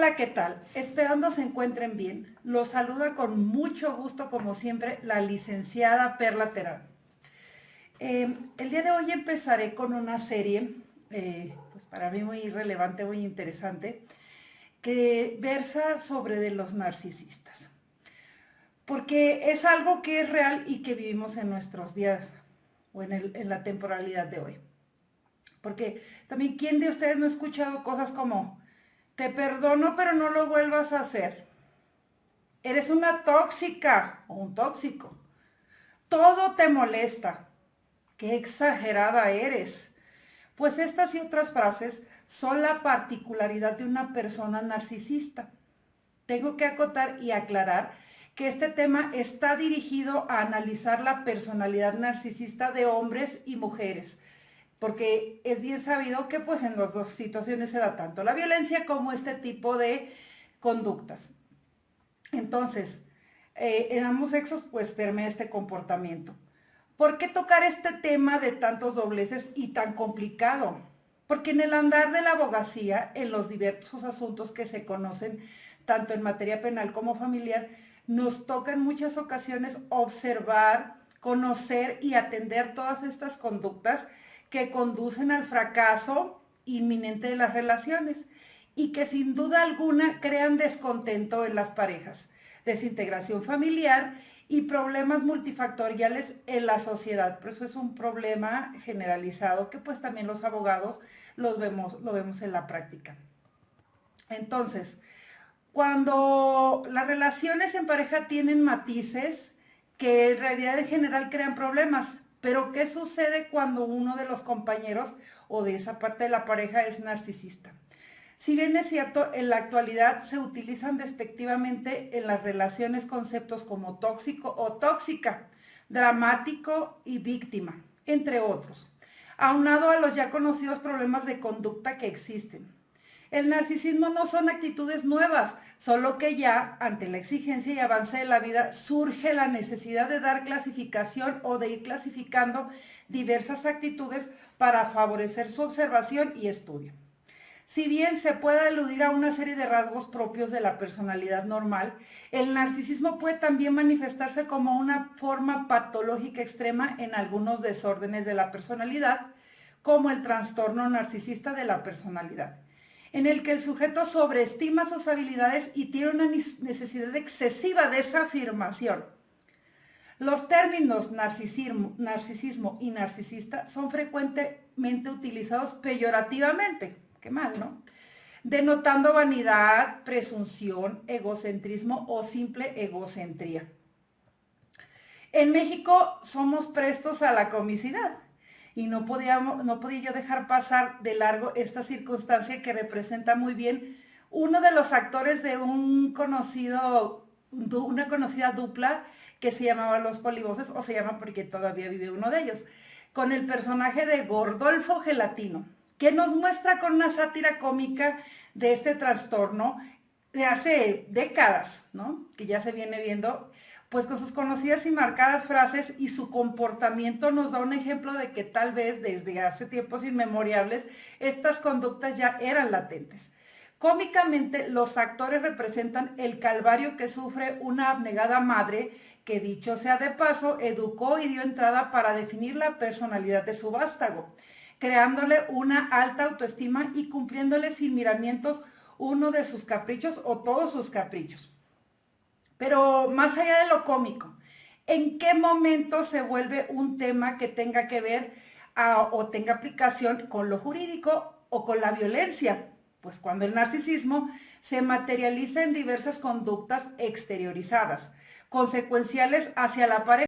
Hola, ¿qué tal? Esperando se encuentren bien. Los saluda con mucho gusto, como siempre, la licenciada Perla Terán. El día de hoy empezaré con una serie, pues para mí muy relevante, muy interesante, que versa sobre de los narcisistas. Porque es algo que es real y que vivimos en nuestros días o en la temporalidad de hoy. Porque también, ¿quién de ustedes no ha escuchado cosas como, te perdono pero no lo vuelvas a hacer? Eres una tóxica o un tóxico. Todo te molesta. Qué exagerada eres. Pues estas y otras frases son la particularidad de una persona narcisista. Tengo que acotar y aclarar que este tema está dirigido a analizar la personalidad narcisista de hombres y mujeres, porque es bien sabido que pues en las dos situaciones se da tanto la violencia como este tipo de conductas. Entonces, en ambos sexos pues permea este comportamiento. ¿Por qué tocar este tema de tantos dobleces y tan complicado? Porque en el andar de la abogacía, en los diversos asuntos que se conocen, tanto en materia penal como familiar, nos toca en muchas ocasiones observar, conocer y atender todas estas conductas que conducen al fracaso inminente de las relaciones y que sin duda alguna crean descontento en las parejas, desintegración familiar y problemas multifactoriales en la sociedad. Por eso es un problema generalizado que pues también los abogados lo vemos en la práctica. Entonces, cuando las relaciones en pareja tienen matices que en realidad en general crean problemas, pero ¿qué sucede cuando uno de los compañeros o de esa parte de la pareja es narcisista? Si bien es cierto, en la actualidad se utilizan despectivamente en las relaciones conceptos como tóxico o tóxica, dramático y víctima, entre otros, aunado a los ya conocidos problemas de conducta que existen. El narcisismo no son actitudes nuevas, solo que ya, ante la exigencia y avance de la vida, surge la necesidad de dar clasificación o de ir clasificando diversas actitudes para favorecer su observación y estudio. Si bien se puede aludir a una serie de rasgos propios de la personalidad normal, el narcisismo puede también manifestarse como una forma patológica extrema en algunos desórdenes de la personalidad, como el trastorno narcisista de la personalidad, en el que el sujeto sobreestima sus habilidades y tiene una necesidad excesiva de esa afirmación. Los términos narcisismo y narcisista son frecuentemente utilizados peyorativamente. Qué mal, ¿no? Denotando vanidad, presunción, egocentrismo o simple egocentría. En México somos prestos a la comicidad y no podía yo dejar pasar de largo esta circunstancia que representa muy bien uno de los actores de una conocida dupla que se llamaba Los Polivoces, o se llama porque todavía vive uno de ellos, con el personaje de Gordolfo Gelatino, que nos muestra con una sátira cómica de este trastorno de hace décadas, ¿no? Que ya se viene viendo, pues con sus conocidas y marcadas frases y su comportamiento nos da un ejemplo de que tal vez desde hace tiempos inmemorables estas conductas ya eran latentes. Cómicamente, los actores representan el calvario que sufre una abnegada madre que, dicho sea de paso, educó y dio entrada para definir la personalidad de su vástago, creándole una alta autoestima y cumpliéndole sin miramientos uno de sus caprichos o todos sus caprichos. Pero más allá de lo cómico, ¿en qué momento se vuelve un tema que tenga que ver o tenga aplicación con lo jurídico o con la violencia? Pues cuando el narcisismo se materializa en diversas conductas exteriorizadas, consecuenciales hacia la pareja